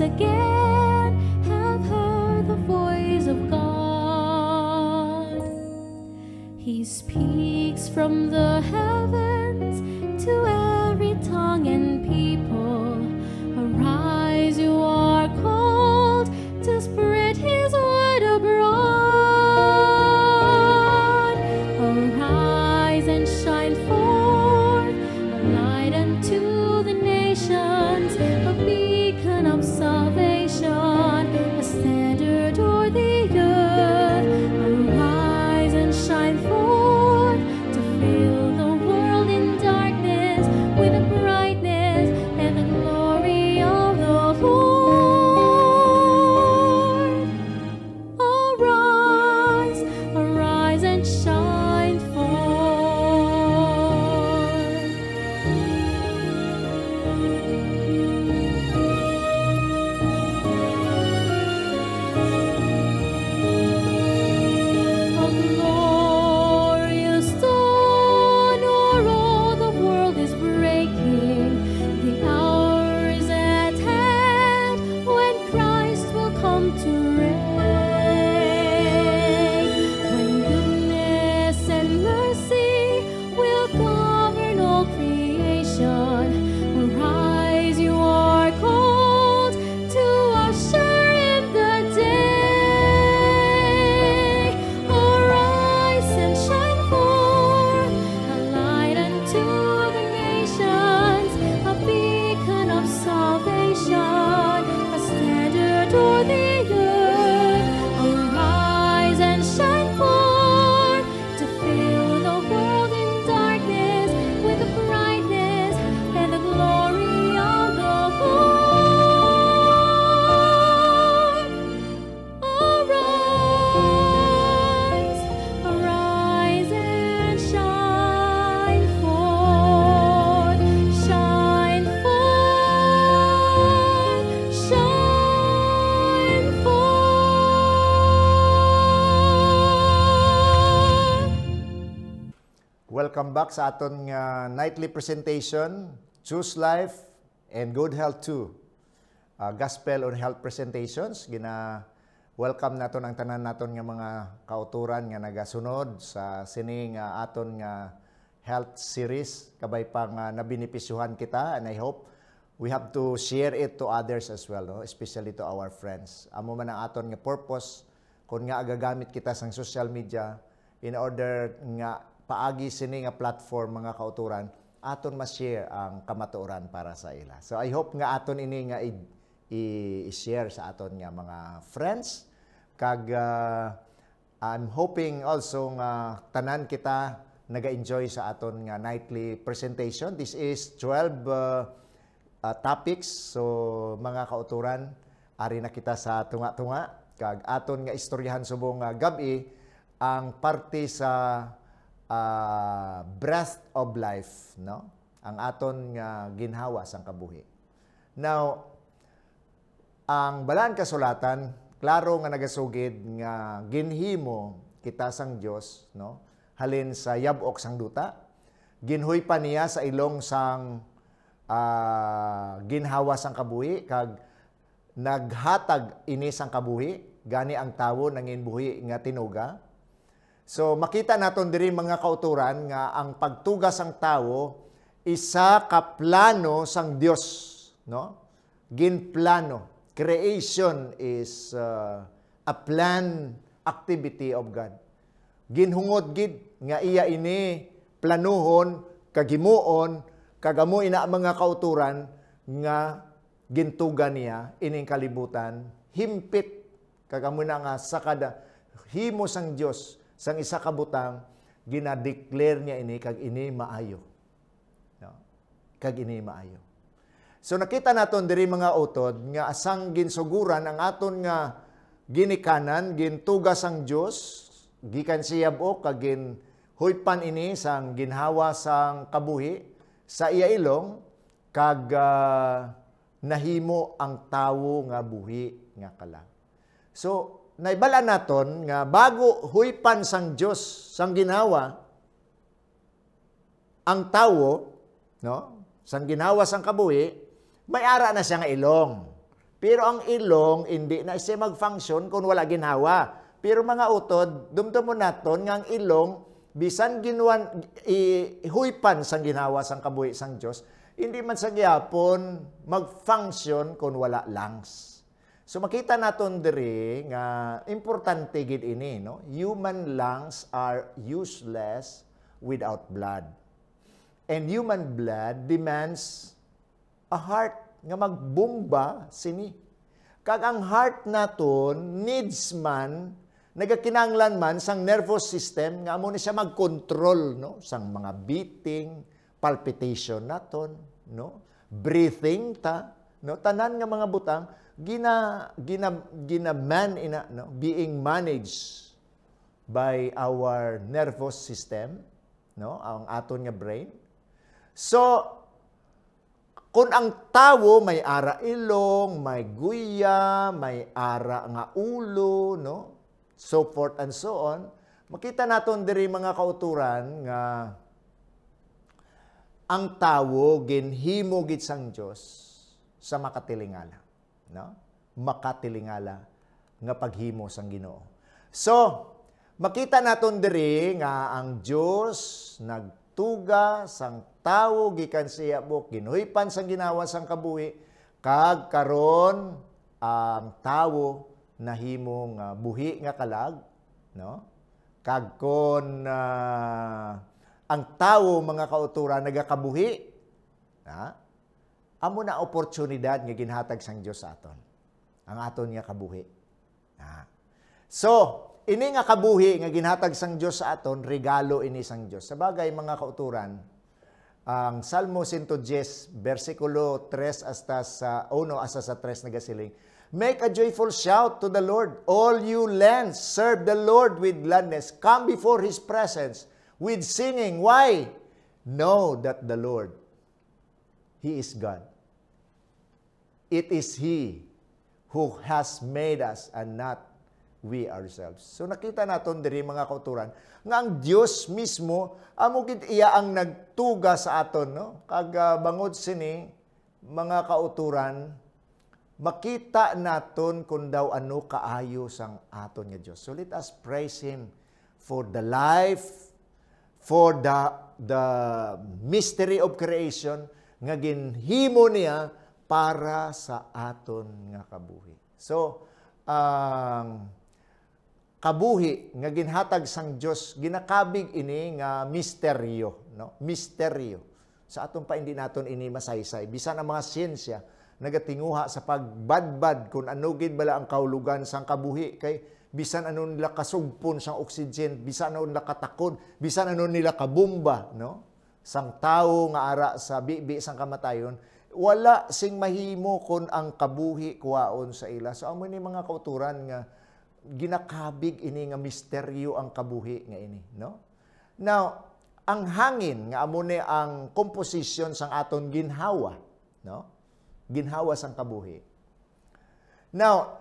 again have heard the voice of God. He speaks from the heavens to every tongue and people. Arise, you are called to spread his word abroad. Arise and shine forth, a light unto the nations, a beacon of salvation, a standard o'er the earth. Arise and shine forth to fill the world in darkness with the brightness and the glory of the Lord. Arise, arise and shine forth. A glorious dawn o'er all the world is breaking. The hour is at hand when Christ will come to reign. When goodness and mercy will govern all creation. Arise, you are called to usher in the day. Arise and shine forth, a light unto the nations, a beacon of salvation, a standard o'er the earth. Arise and shine forth to fill the world in darkness with the brightness and the glory of the Lord. Arise, arise and shine forth, shine forth, shine forth. Welcome back sa aton nga nightly presentation, Choose Life and Good Health too. Gospel on Health presentations. Welcome naton ang tanan naton nga mga kauturan nga nagasunod sa sining aton nga health series. Kabay pang nabinipisyuhan kita, and I hope we have to share it to others as well, no? Especially to our friends. Amo man ang aton nga purpose kung nga agagamit kita sa social media in order nga paagi sini nga platform mga kauturan aton ma-share ang kamatuoran para sa ila. So I hope nga aton ini nga i-share sa aton nga mga friends kag I'm hoping also nga tanan kita naga-enjoy sa aton nga nightly presentation. This is 12 topics. So mga kauturan, ari na kita sa tunga-tunga kag aton nga istoryahan subong gabi ang parte sa breath of life, no? Ang aton nga ginhawa sang kabuhi. Now, ang balaan kasulatan, klaro nga nagasugid nga ginhimo kita sang Dios, no? Halin sa yabok sang duta, ginhuy pa niya sa ilong sang ginhawa sang kabuhi kag naghatag ini sang kabuhi gani ang tawo nangin buhi nga tinuga. So makita naton diri mga kauturan nga ang pagtuga sang tawo isa ka plano sang Dios, no? Ginplano. Creation is a plan activity of God. Ginhungod gid nga iya ini planuhon kagimuon kagamo ina mga kauturan nga gintuga niya ining kalibutan himpit kagamo na nga sa kada himo sang Dios sang isa ka butang ginadeclare niya ini kag ini maayo, no? Kag ini maayo. So nakita naton diri mga utod nga asang ginsuguran ang aton nga ginikanan gintuga sang Dios gikan siyab-o kag ginhuypan ini sang ginhawa sang kabuhi sa iya ilong kag nahimo ang tawo nga buhi nga kalang. So naibala naton nga bago huypan sang Dios sang ginhawa ang tawo, no? Sang ginhawa sang kabuhi, may ara na siya nga ilong. Pero ang ilong, hindi na siya mag-function kung wala ginhawa. Pero mga utod, dumdumo naton nga ang ilong, bisan ginuan, ihuypan sang ginawa sang kabuhi sang Diyos, hindi man sa gyapon mag-function kung wala lungs. So makita naton diri nga importante gid ini, no? Human lungs are useless without blood. And human blood demands a heart nga magbomba sini. Kag ang heart naton needs man, nagakinanglan man sang nervous system nga amo ni siya mag-control, no, sang mga beating, palpitation naton, no, breathing ta, no, tanan nga mga butang being managed by our nervous system, no, ang aton nga brain. So kung ang tawo may ara ilong, may guya, may ara nga ulo, no? So forth and so on, makita naton diri mga kauturan nga ang tawo ginhimo gid sang Dios sa makatilingala, no? Makatilingala nga paghimo sang Ginoo. So, makita naton diri nga ang Dios nagtuga sang tawo gikan siya buk ginuhipan sang ginawa sang kabuhi kag karon ang tawo nahimo nga buhi nga kalag, no, kag kon ang tawo mga kauturan nagakabuhi, amo na oportunidad nga ginhatag sang Dios sa aton ang aton nga kabuhi. So ini nga kabuhi nga ginhatag sang Dios sa aton, regalo ini sang Dios. Sabagay mga kauturan, ang Salmo 110, versikulo 3 hasta sa 1 hasta sa 3 nagasiling, make a joyful shout to the Lord, all you lands, serve the Lord with gladness, come before His presence with singing. Why? Know that the Lord, He is God. It is He who has made us and not we ourselves. So nakita naton diri mga kauturan nga ang Dios mismo amo gid iya ang nagtuga sa aton, no? Kag bangod sini mga kauturan, makita naton kung daw ano kaayo sang aton nga Dios. So let us praise Him for the life, for the mystery of creation nga ginhimo niya para sa aton nga kabuhi. So kabuhi nga ginhatag sang Dios, ginakabig ini nga misteryo, no? Misteryo. Sa aton pa hindi naton ini masaysay. Bisan ang mga siyensya nagatinguha sa pagbadbad kung ano gid bala ang kahulugan sang kabuhi, kay bisan ano nila kasugpon sang oxygen, bisan ano nila katakon, bisan ano nila kabomba, no? Sang tawo nga ara sa bibi sang kamatayon, wala sing mahimo kon ang kabuhi kuwaon sa ila. So amo ni mga kauturan nga ginakabig ini nga misteryo ang kabuhi nga ini, no? Now, ang hangin nga amo ni ang composition sang aton ginhawa, no? Ginhawa sang kabuhi. Now,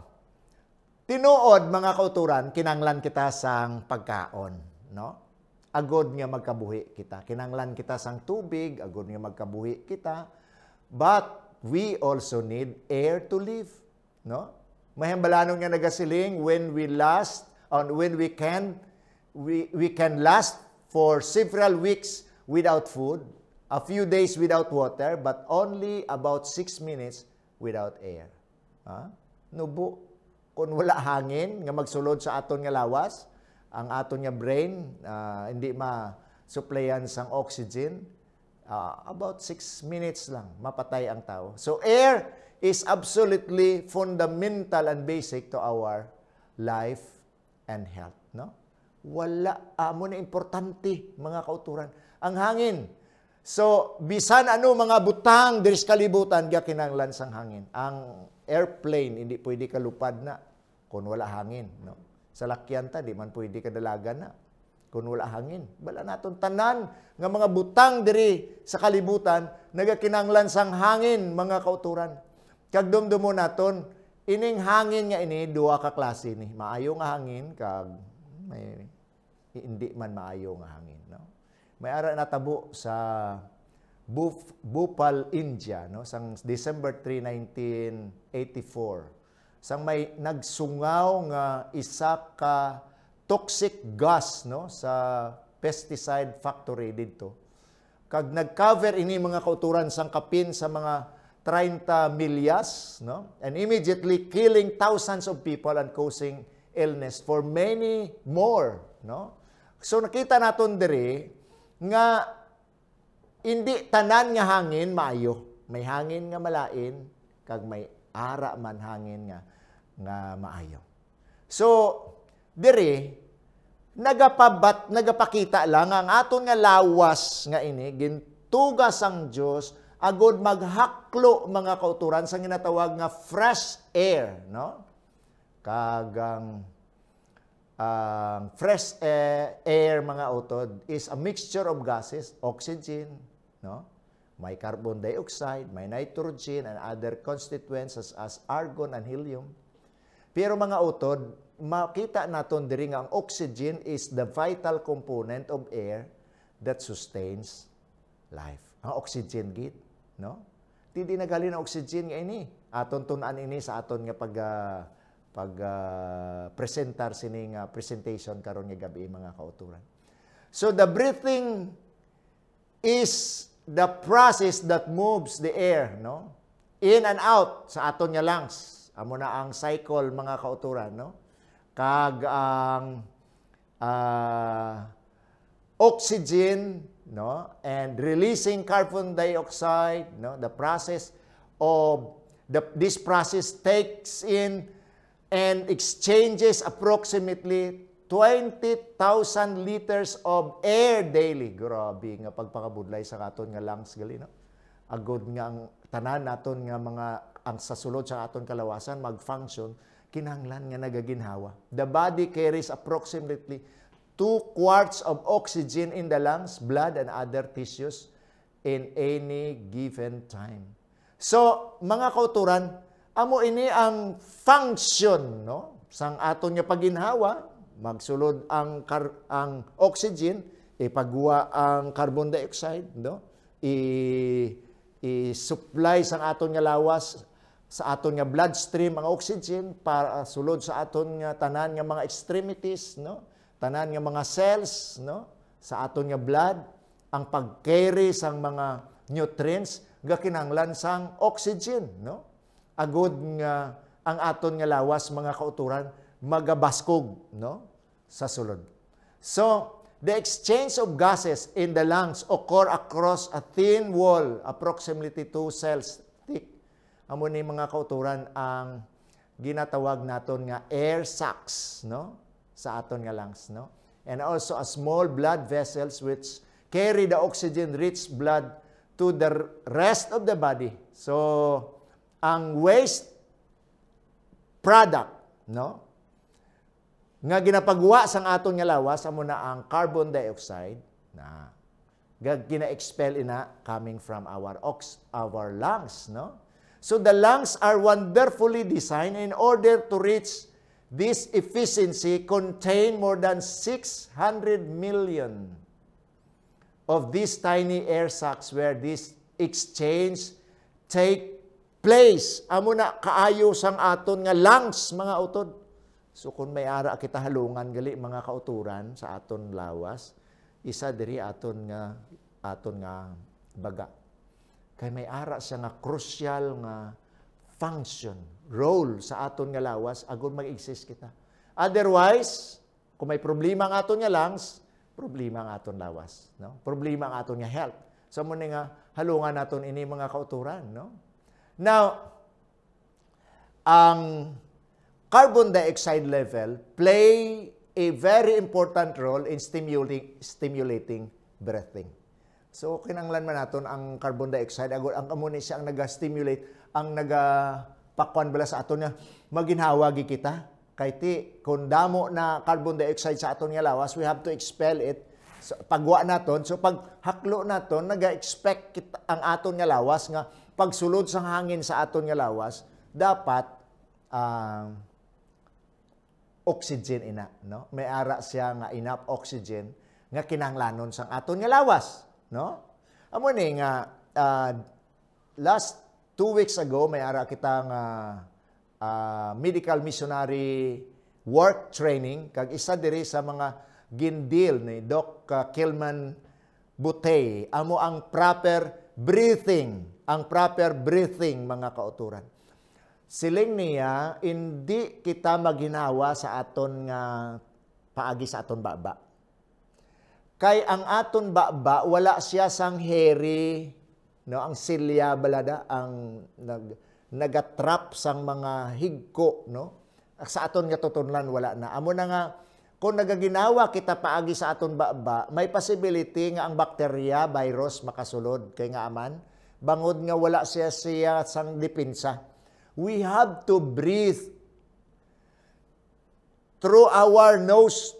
tinuod mga kauturan, kinanglan kita sang pagkaon, no? Agod nga magkabuhi kita. Kinanglan kita sang tubig, agod nga magkabuhi kita. But we also need air to live, no? Mahimbalanong nga nagasiling when we can last for several weeks without food, a few days without water, but only about 6 minutes without air. Nubo, kung wala hangin nga magsulod sa aton nga lawas, ang aton nga brain hindi ma-supplyan sang oxygen, about 6 minutes lang mapatay ang tao. So air is absolutely fundamental and basic to our life and health, no? Wala amo na importante mga kauturan ang hangin. So bisan ano mga butang diri sa kalibutan gakinanglan sang hangin. Ang airplane hindi pwede kalupad na kung wala hangin, no? Sa lakyan ta di man pwede kadalagan na kung wala hangin. Bala naton tanan nga mga butang diri sa kalibutan nagakinanglan sang hangin mga kauturan. Kag dumdumo naton, ining hangin nga ini, duha ka klase ni. Maayo nga hangin, kag hindi man maayo nga hangin. No? May ara natabo sa Bhopal, India, no, sang December 3, 1984. Sang may nagsungaw nga isa ka toxic gas, no, sa pesticide factory dito. Kag nag-cover ini mga kauturan sang kapin sa mga 30 milyas, no, and immediately killing thousands of people and causing illness for many more, no. So nakita naton diri nga hindi tanan nga hangin maayo. May hangin nga malain kag may ara man hangin nga maayo. So diri nagapakita lang ang aton nga lawas nga ini gintugas ang Dios agod maghaklo mga kauturan sa ginatawag nga fresh air, no? Kagang fresh air mga utod is a mixture of gases, oxygen, no? May carbon dioxide, may nitrogen and other constituents as argon and helium. Pero mga utod, makita naton diri nga ang oxygen is the vital component of air that sustains life. Ang oxygen gid, no? Di nagali na oxygen nga ini. Aton tun-an ini sa aton nga presentar sini nga presentation karon nga gabi mga kauturan. So the breathing is the process that moves the air, no? In and out sa aton nga lungs. Amo na ang cycle mga kauturan, no? Kag ang oxygen, no, and releasing carbon dioxide, no, the process of this process takes in and exchanges approximately 20,000 liters of air daily. Grabe nga pagpakabudlay sa aton nga lungs gali, no? Agod nga ang tanan naton nga mga ang sa sulod sa aton kalawasan mag-function kinahanglan nga nagaginhawa. The body carries approximately 2 quarts of oxygen in the lungs, blood, and other tissues in any given time. So, mga kauturan, amo ini ang function, no, sang aton nga paginhawa, magsulod ang oxygen, ipagwa ang carbon dioxide, no, i-supply sang aton nga lawas sa aton nga bloodstream ang oxygen para sulod sa aton nga tanan nga mga extremities, no, tanan nga mga cells, no, sa aton nga blood ang pag-carry sang mga nutrients nga kinahanglan sang oxygen, no, agud nga ang aton nga lawas mga kauturan magabaskog, no, sa sulod. So the exchange of gases in the lungs occur across a thin wall approximately 2 cells thick. Amo ni mga kauturan ang ginatawag naton nga air sacs, no, sa aton nga lungs, no, and also a small blood vessels which carry the oxygen-rich blood to the rest of the body. So ang waste product, no, nga ginapagwa sang aton nga lawas amo na ang carbon dioxide na gina-expel ina coming from our lungs, no. So the lungs are wonderfully designed in order to reach this efficiency, contain more than 600 million of these tiny air sacs where this exchange take place. Amo na kaayo sang aton nga lungs mga utod. So kung may ara kita halungan gali mga kauturan sa aton lawas, isa diri aton nga baga. Kay may ara siya nga crucial nga function, role sa aton nga lawas agon mag-exist kita. Otherwise, kung may problema ang aton nga lungs, problema ang aton lawas, no? Problema ang aton nga health. So mo nga halungan naton ini mga kauturan, no? Now, ang carbon dioxide level play a very important role in stimulating breathing. So, kinanglan man naton ang carbon dioxide, agad ang ammonia siya ang naga-stimulate, ang naga-pakwan bala sa aton nga, maginhawagi kita. Kay ti, kung damo na carbon dioxide sa aton nga lawas, we have to expel it. So, pagwa naton, so pag haklo naton, naga-expect ang aton nga lawas nga, pagsulod sa hangin sa aton nga lawas, dapat oxygen ina, no? May ara siya nga enough oxygen nga kinahanglanon sang aton nga lawas, no? Amo ni nga last 2 weeks ago may ara kitang medical missionary work training kag isa diri sa mga gindil ni Doc Kilman Butey amo ang proper breathing, mga kauturan. Siling niya hindi kita maginawa sa aton nga paagi sa aton baba. Kay ang aton baba wala siya sang heri, no, ang silya balada ang nagatrap sang mga higko, no. Sa aton nga tutunlan wala na. Amo na nga kung nagaginawa kita paagi sa aton baba, may possibility nga ang bakterya, virus makasulod kay nga aman bangod nga wala siya sang depensa. We have to breathe through our nose,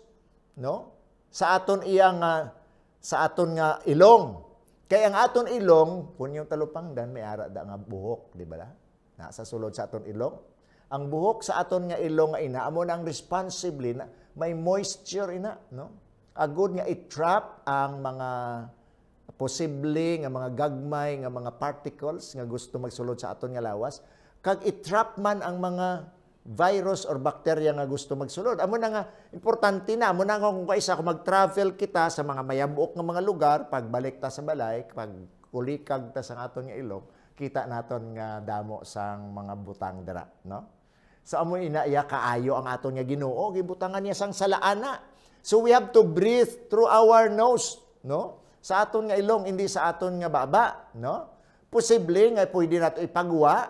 no? Sa aton nga ilong. Kay ang aton ilong, kun yung talupangdan may ara da nga buhok, di ba? Na sa sulod sa aton ilong. Ang buhok sa aton nga ilong nga ina amo nang responsibly na may moisture ina, no? Agud nga i-trap ang mga posible nga mga gagmay nga mga particles nga gusto magsulod sa aton nga lawas kag i-trap man ang mga virus or bakterya nga gusto magsulod. Amo na nga importante na amo na nga kung kaisa kung mag-travel kita sa mga mayabuok nga mga lugar pagbalik ta sa balay pag kulikag ta sa aton nga ilong kita naton nga damo sang mga butang dira, no? So amo inaiya kaayo ang aton nga Ginoo gibutangan niya sang salaana. So we have to breathe through our nose, no? Sa aton nga ilong hindi sa aton nga baba, no? Posible nga pwede nato ipagwa,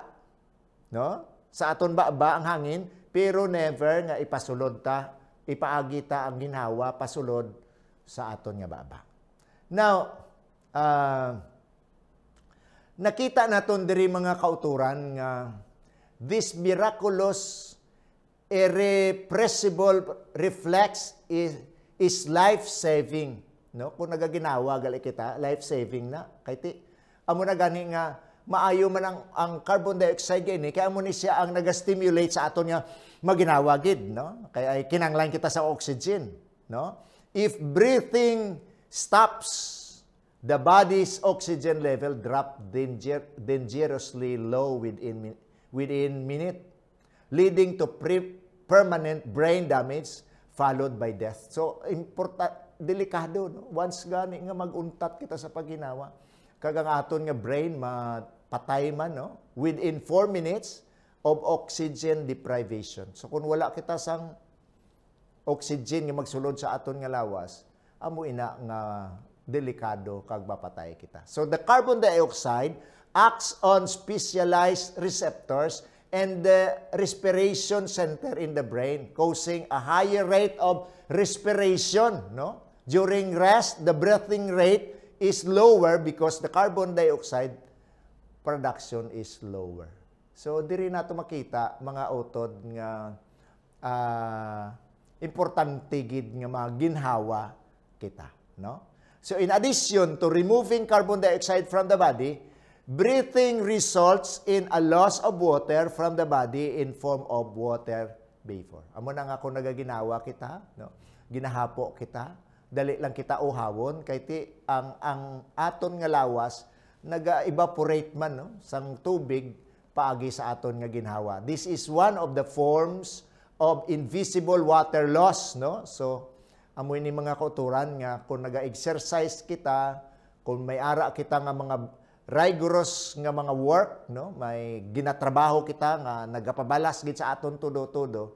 no? Sa aton baba ang hangin pero never nga ipasulod ta, ipaagi ta ang ginhawa pasulod sa aton nga baba. Now, nakita naton diri mga kauturan nga this miraculous, irrepressible reflex is life-saving. No? Kung nagaginawa, gali kita, life-saving na. Kaya amo na gani nga, maayo man ang carbon dioxide gani, kaya amo ni siya ang nagastimulate sa aton nga maginawa gid, no? Kaya ay kinanglan kita sa oxygen, no? If breathing stops, the body's oxygen level drop dangerously low within minute, leading to permanent brain damage followed by death. So, delikado, no? Once gani nga maguntat kita sa paginawa, kagang aton nga brain mapatay man, no? Within 4 minutes of oxygen deprivation. So, kung wala kita sang oxygen nga magsulod sa aton nga lawas, amo ina nga delikado kag mapatay kita. So, the carbon dioxide acts on specialized receptors and the respiration center in the brain, causing a higher rate of respiration, no? During rest, the breathing rate is lower because the carbon dioxide production is lower. So, diri nato makita mga utod nga importante gid nga mga ginhawa kita, no? So, in addition to removing carbon dioxide from the body, breathing results in a loss of water from the body in form of water vapor. Amo na nga kung nagaginawa kita, no? Ginahapo kita, dali lang kita uhawon kay ti ang aton nga lawas naga-evaporate man, no, sang tubig paagi sa aton nga ginhawa. This is one of the forms of invisible water loss, no? So amoy ni mga kauturan nga kung naga-exercise kita, kung may ara kita nga mga rigorous nga mga work, no, may ginatrabaho kita nga nagapabalas gid sa aton tudo-tudo,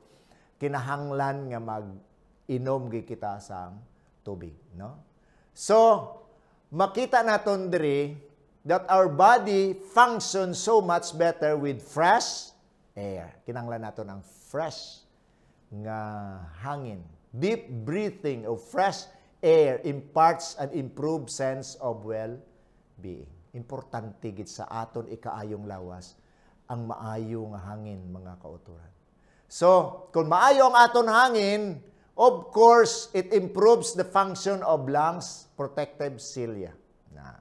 kinahanglan nga mag-inom gid kita sa tubig, no? So, makita naton diri that our body functions so much better with fresh air. Kinahanglan naton ang fresh nga hangin. Deep breathing of fresh air imparts an improved sense of well-being. Importante gid sa aton ikaayong lawas ang maayo nga hangin, mga kauturan. So, kung maayo ang aton hangin, of course, it improves the function of lungs protective cilia. Na,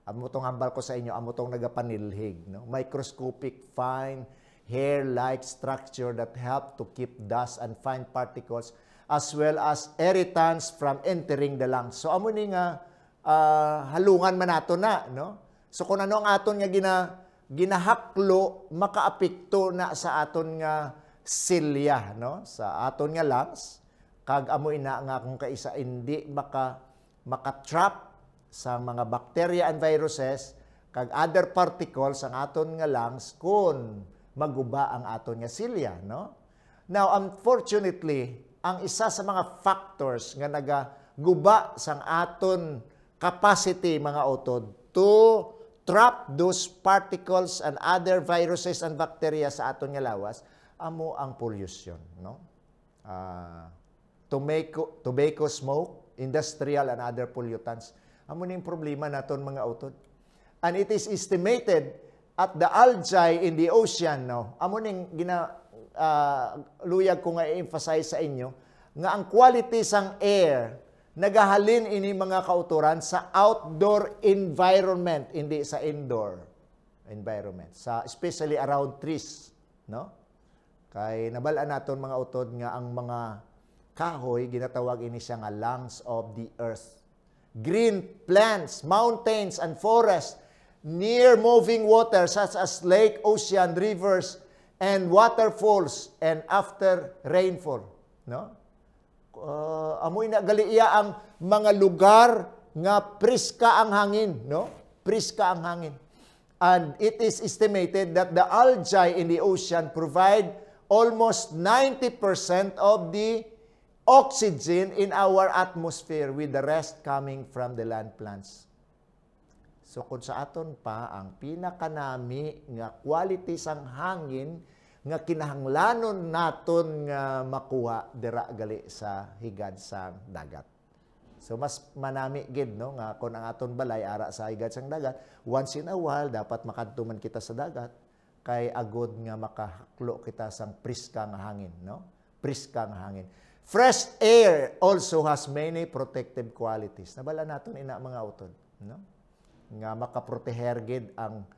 amo tong hambal ko sa inyo, amo tong nagapanilhig, no? Microscopic, fine, hair-like structure that help to keep dust and fine particles as well as irritants from entering the lungs. So, amo ni nga halungan man nato na, no? So kung ano ang aton nga ginahaklo, makaapekto na sa aton nga silya, no? Sa aton nga lungs, kag amo ina nga kung kaisa hindi maka-trap sa mga bacteria and viruses kag other particles ang aton nga lungs kung maguba ang aton nga silya, no? Now, unfortunately, ang isa sa mga factors nga nagaguba sang aton capacity mga utod to trap those particles and other viruses and bacteria sa aton nga lawas, amo ang pollution, no? Tobacco smoke, industrial and other pollutants. Amo ning problema naton mga utod. And it is estimated at the algae in the ocean, no? Amo ning luyag ko nga i-emphasize sa inyo nga ang quality sang air nagahalin ini mga kauturan sa outdoor environment, hindi sa indoor environment. Especially around trees, no? Kay nabalaan naton mga utod nga ang mga kahoy ginatawag ini siya nga lungs of the earth. Green plants, mountains and forests near moving water such as lake, ocean, rivers and waterfalls and after rainfall, no? Amoy na galiya ang mga lugar nga priska ang hangin, no? Priska ang hangin. And it is estimated that the algae in the ocean provide almost 90% of the oxygen in our atmosphere, with the rest coming from the land plants. So kung sa aton pa ang pinakanami nga quality sang hangin nga kinahanglanon naton nga makuha dira gali sa higad sang dagat. So mas manami gid, no, nga kun ang aton balay ara sa higad sang dagat, once in a while dapat makadtuman kita sa dagat kay agod nga makahaklo kita sang priska nga hangin, no? Priska nga hangin. Fresh air also has many protective qualities. Nabala naton ina mga utod, no? Nga makaproteher gid ang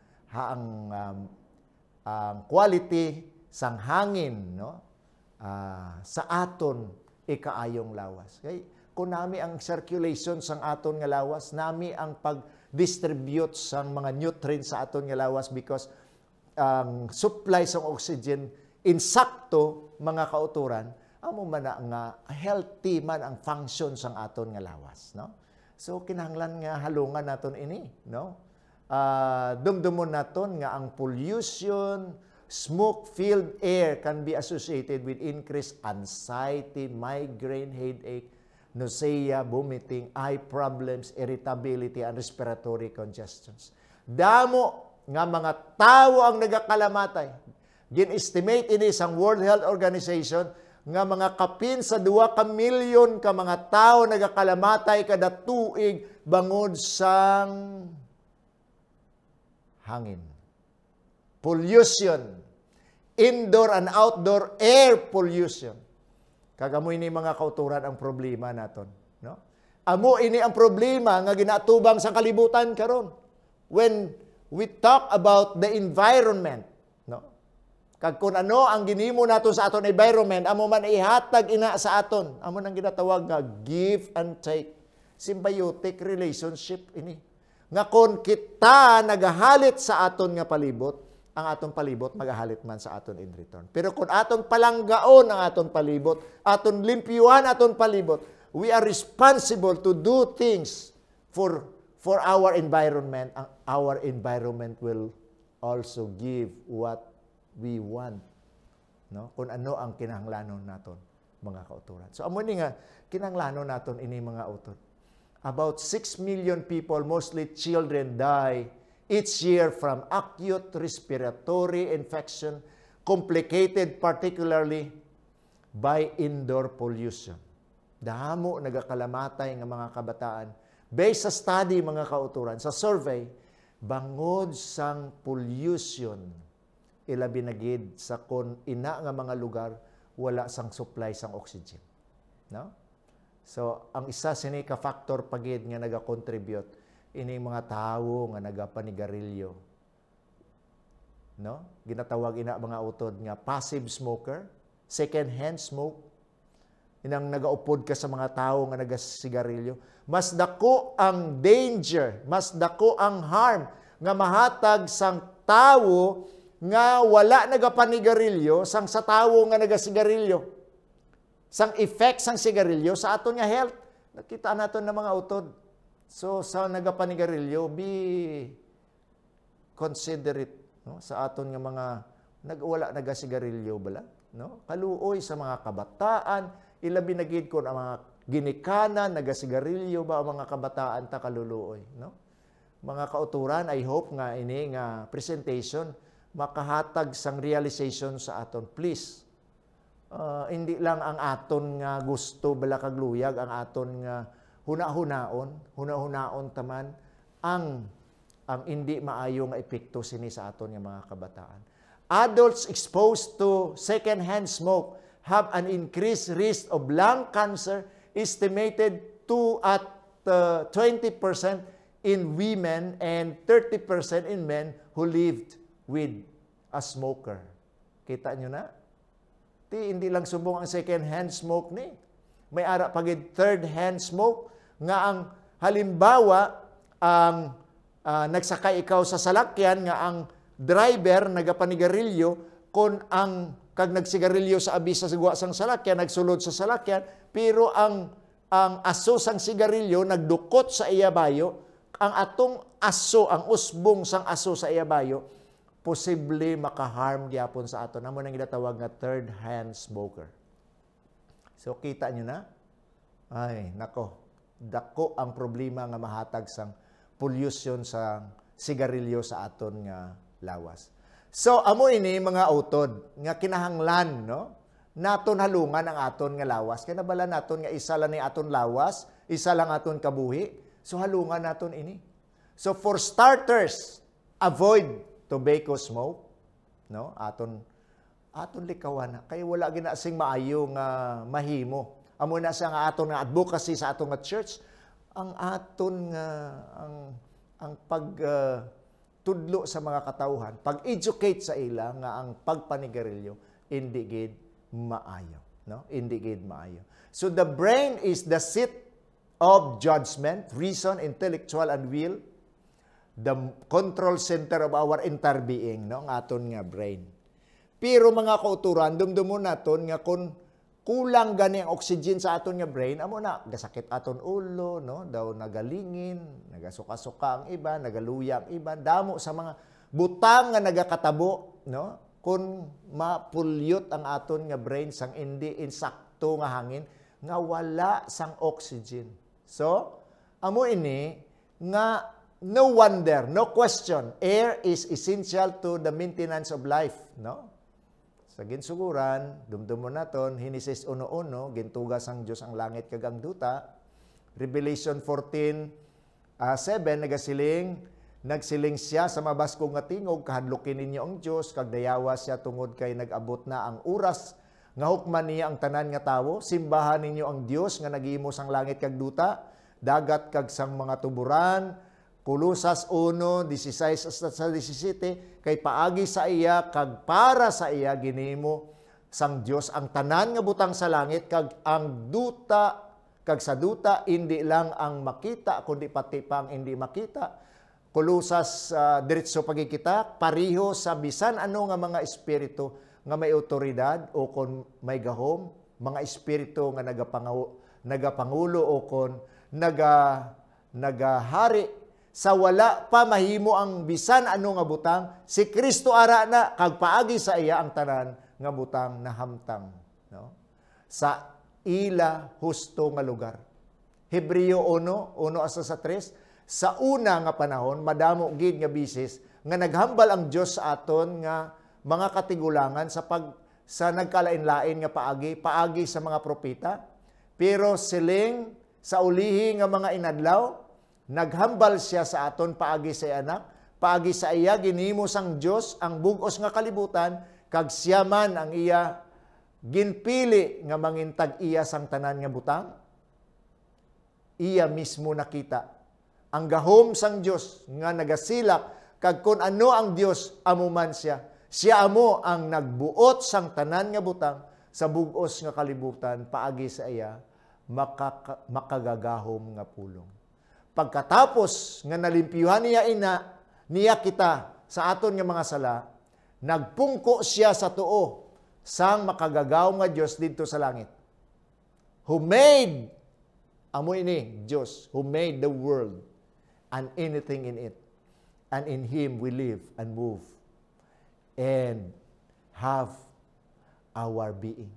quality sang hangin, no? Sa aton ikaayong lawas. Kay kung nami ang circulation sang aton nga lawas, nami ang pag-distribute sang mga nutrients sa aton nga lawas, because ang supply sang oxygen insakto mga kauturan, amo man nga healthy man ang function sang aton nga lawas, no? So kinahanglan nga halungan naton ini, no? Dumdumon naton nga ang pollution, smoke-filled air can be associated with increased anxiety, migraine, headache, nausea, vomiting, eye problems, irritability, and respiratory congestions. Damo nga mga tao ang nagakalamatay. Gin-estimate ini sang World Health Organization nga mga kapin sa 2 ka milyon ka mga tao nagakalamatay kada tuig bangod sang hangin. Pollution, indoor and outdoor air pollution. Kagamoy ni mga kauturan ang problema naton, no? Amo ini ang problema nga ginatubang sa kalibutan karon. When we talk about the environment, no? Kag kun ano ang ginimo naton sa aton environment, amo man ihatag ina sa aton. Amo nang ginatawag nga give and take. Symbiotic relationship ini. Nga kun kita nagahalit sa aton nga palibot, ang aton palibot magahalit man sa aton in return. Pero kung aton palanggaon ang aton palibot, aton limpyuhan aton palibot, we are responsible to do things for our environment. Our environment will also give what we want, no? Kung ano ang kinahanglanon naton mga kauturan. So amo ni nga kinahanglanon naton ini mga utot. About 6 million people, mostly children, die each year from acute respiratory infection, complicated particularly by indoor pollution. Damo nagakalamatay nga mga kabataan. Based sa study mga kauturan, sa survey, bangod sang pollution, ilabi na gid sa kun ina nga mga lugar wala sang supply sang oxygen, no? So ang isa sini ka factor pagid nga naga-contribute ini mga tawo nga nagapanigarilyo, no? Ginatawag ina mga utod nga passive smoker, second hand smoke, inang nagaupod ka sa mga tao nga nagasigarilyo. Mas dako ang danger, mas dako ang harm nga mahatag sang tawo nga wala nagapanigarilyo sang sa tawo nga nagasigarilyo. Sang effect sang sigarilyo sa aton nga health. Nakita naton na mga utod. So sa nagapanigarilyo, be considerate, no, sa aton nga mga wala nagasigarilyo bala, no? Kaluoy sa mga kabataan, ilabi na gid ko ang mga ginikanan nagasigarilyo ba ang mga kabataan ta kaluluoy, no? Mga kauturan, I hope nga ini nga presentation makahatag sang realization sa aton. Please, hindi lang ang aton nga gusto bala kagluyag, ang aton nga hunahunaon taman ang hindi maayo nga epekto sini sa aton nga mga kabataan. Adults exposed to second-hand smoke have an increased risk of lung cancer estimated to at 20% in women and 30% in men who lived with a smoker. Kita nyo na? Hindi lang subong ang second-hand smoke ni. May ara pagid third-hand smoke nga ang halimbawa ang nagsakay ikaw sa salakyan nga ang driver nagapanigarilyo kon ang kag nagsigarilyo sa abisa sa guwa sang salakyan, nagsulod sa salakyan, pero ang aso sang sigarilyo nagdukot sa iya bayo, ang atong aso, ang usbong sang aso sa iya bayo, posible makaharm gyapon sa aton. Amo nang ginatawag nga third-hand smoker. So kita nyo na? Ay, nako. Dako ang problema nga mahatag sang pollution sa sigarilyo sa aton nga lawas. So amo ini mga utod nga kinahanglan, no? Naton halungan ang aton nga lawas. Kaya nabala naton nga isa lang ni aton lawas, isa lang aton kabuhi. So halungan naton ini. So for starters, avoid tobacco smoke, no? Aton likawan. Kay wala ginasing maayo nga mahimo. Amo na sa nga aton nga advocacy sa aton nga church, ang aton nga ang pag tudlo sa mga katawhan, pag-educate sa ila nga ang pagpanigarilyo hindi gid maayo, no? Hindi gid maayo. So the brain is the seat of judgment, reason, intellectual and will, the control center of our entire being, no? Ang aton nga brain. Pero mga kauturan, dumdumon naton nga kung kulang gani ang oxygen sa aton nga brain, amo na gasakit aton ulo, no? Daw nagalingin, nagasuka-suka ang iba, nagaluya ang iba, damo sa mga butang nga nagakatabo, no? Kung mapulyot ang aton nga brain sang hindi insakto nga hangin nga wala sang oxygen. So, amo ini nga no wonder, no question, air is essential to the maintenance of life, no? Sa ginsuguran, dumdumon naton, Genesis 1:1, gintugas ang Dios ang langit kag ang duta. Revelation 14:7, nagsiling siya sa mabaskong nga tingog, kahadlukin ninyo ang Dios, kag dayawa siya tungod kay nag-abot na ang oras nga hukman niya ang tanan nga tawo. Simbahan ninyo ang Dios nga nag-iimo sang langit kag duta, dagat kag sang mga tuburan. Kolosas 1:16 sa 17, kay paagi sa iya kag para sa iya ginimo sang Dios ang tanan nga butang sa langit kag ang duta kag sa duta hindi lang ang makita kundi pati pa ang hindi makita. Kolosas diretso pagkikita pareho sa bisan ano nga mga espiritu nga may otoridad o kon may gahom, mga espiritu nga nagapangulo o kon nagahari sa wala pa mahimo ang bisan ano nga butang, si Kristo ara na kag paagi sa iya ang tanan nga butang na hamtang, no? Sa ila husto nga lugar. Hebreo 1:1-3, sa una nga panahon madamo gid nga bisis nga naghambal ang Dios sa aton nga mga katigulangan sa nagkalain-lain nga paagi sa mga propeta, pero siling sa ulihi nga mga inadlaw naghambal siya sa aton paagi sa anak, paagi sa iya ginhimo sang Dios ang bug-os nga kalibutan, kag siya man ang iya ginpili nga mangintag iya sang tanan nga butang. Iya mismo nakita ang gahom sang Dios nga nagasilak, kag kun ano ang Dios amo man siya. Siya amo ang nagbuot sang tanan nga butang, sa bugos nga kalibutan paagi sa iya makagagahom nga pulong. Pagkatapos nga nalimpyuhan niya kita sa aton nga mga sala, nagpungko siya sa tuo sang makagagahom nga Dios didto sa langit. Who made, amo ini Dios, who made the world and anything in it. And in Him we live and move and have our being.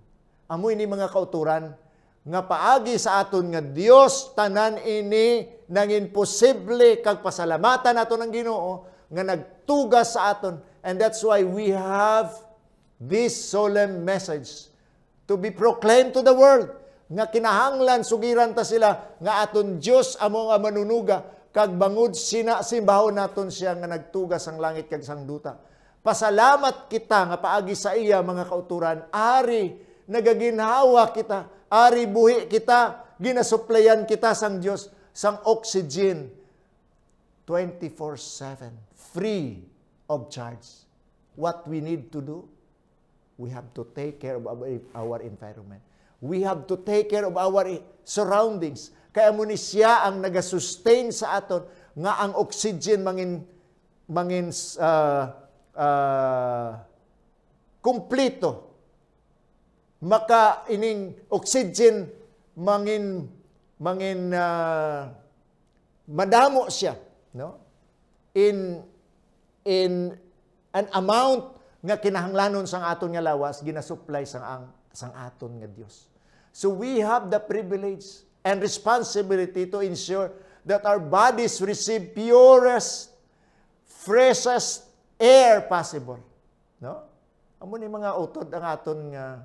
Amo ini mga kauturan nga paagi sa aton nga Dios tanan ini nangin posible kag pasalamatan naton ang Ginoo nga nagtugas sa aton, and that's why we have this solemn message to be proclaimed to the world nga kinahanglan sugiran ta sila nga aton Dios amo nga manunuga kag bangod simbahon naton siya nga nagtugas ang langit kag sang duta. Pasalamat kita nga paagi sa iya mga kauturan, ari nagaginhawa kita, ari buhi kita, ginasuplayan kita sang Dios sang oxygen 24/7, free of charge. What we need to do, we have to take care of our environment. We have to take care of our surroundings. Kaya mo ni siya ang nagasustain sa aton nga ang oxygen mangin kumpleto. Maka ining oxygen mangin madamo siya, no? In an amount nga kinahanglanon sang aton nga lawas ginasupply sang aton nga Dios. So we have the privilege and responsibility to ensure that our bodies receive purest, freshest air possible. No? Amo ni mga utod ang aton nga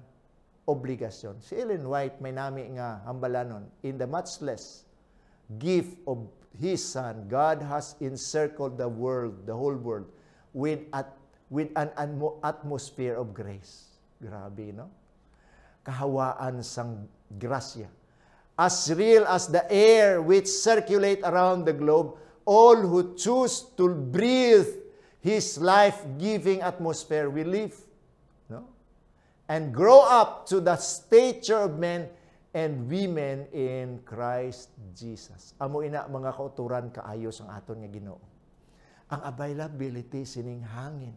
obligasyon. Si Ellen White may nami nga hambalanon, in the matchless gift of His Son, God has encircled the world, the whole world, with an atmosphere of grace. Grabe, no? Kahawaan sang grasya. As real as the air which circulate around the globe, all who choose to breathe His life-giving atmosphere will live, no? And grow up to the stature of men and women in Christ Jesus. Amo ina mga kauturan kaayos ang aton nga Ginoo. Ang availability sining hangin,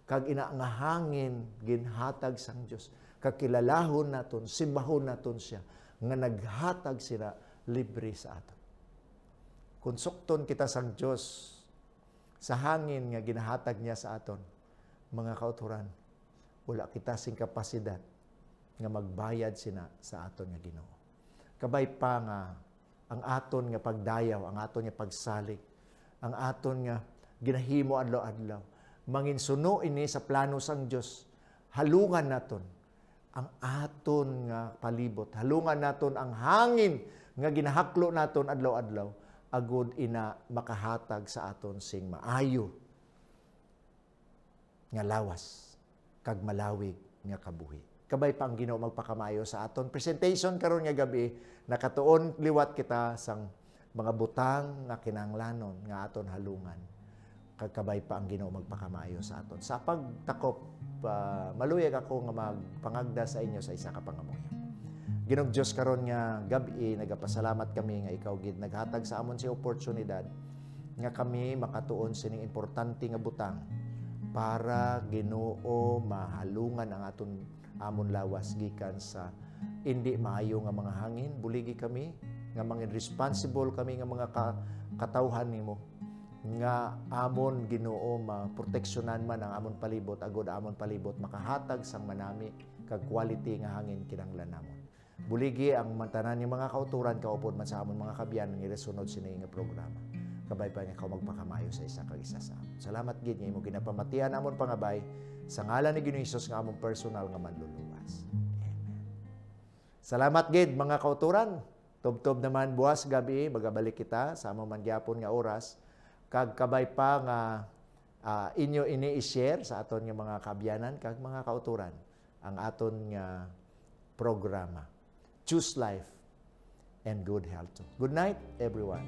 kag ina nga hangin ginhatag sang Dios. Kakilalahon naton, simbahon naton siya nga naghatag sila libre sa aton. Konsukton kita sang Dios sa hangin nga ginahatag niya sa aton, mga kauturan, wala kita sing kapasidad nga magbayad sina sa aton nga Ginoo. Kabay pa nga ang aton nga pagdayaw, ang aton nga pagsalig, ang aton nga ginahimo adlaw-adlaw, manginsuno ini sa plano sang Dios, halungan naton ang aton nga palibot, halungan naton ang hangin nga ginahaklo naton adlaw-adlaw, agud ina makahatag sa aton sing maayo nga lawas kag malawig nga kabuhi. Kabay pa ang Ginoo magpakamayo sa aton presentation karon nga gabi, nakatuon liwat kita sang mga butang nga kinahanglanon nga aton halungan. Kag kabay pa ang Ginoo magpakamayo sa aton. Sa pagtakop, maluyag ako nga magpangagda sa inyo sa isa ka pangamuyo. Ginoong Dios karon nga gabi, nagapasalamat kami nga ikaw gid naghatag sa amon si oportunidad nga kami makatuon sining importante nga butang para Ginoo mahalungan ang aton amon lawas gikan sa hindi maayo nga mga hangin. Buligi kami nga mangin responsible kami nga mga katawhan nimo nga amon Ginoo maproteksyonan man ang amon palibot, agud amon palibot makahatag sang manami kag quality nga hangin kinahanglan namon. Buligi ang mantanan ni mga kauturan kaupod man sa amon mga kabyan nga iresunod sini nga programa. Kabay pa nga ikaw magpakamayo sa isa kag isa sa amon. Salamat gid nga imo ginapamatian amon pangabay sa ngalan ni Ginoong Hesus nga amon personal nga manluluwas. Amen. Salamat gid mga kauturan. Tubtob naman buwas gabi magabalik kita sa among mangyapon nga oras. Kag kabay pa nga inyo ini i-share sa aton nga mga kabyanan kag mga kauturan ang aton nga programa. Choose life and good health too. Good night, everyone.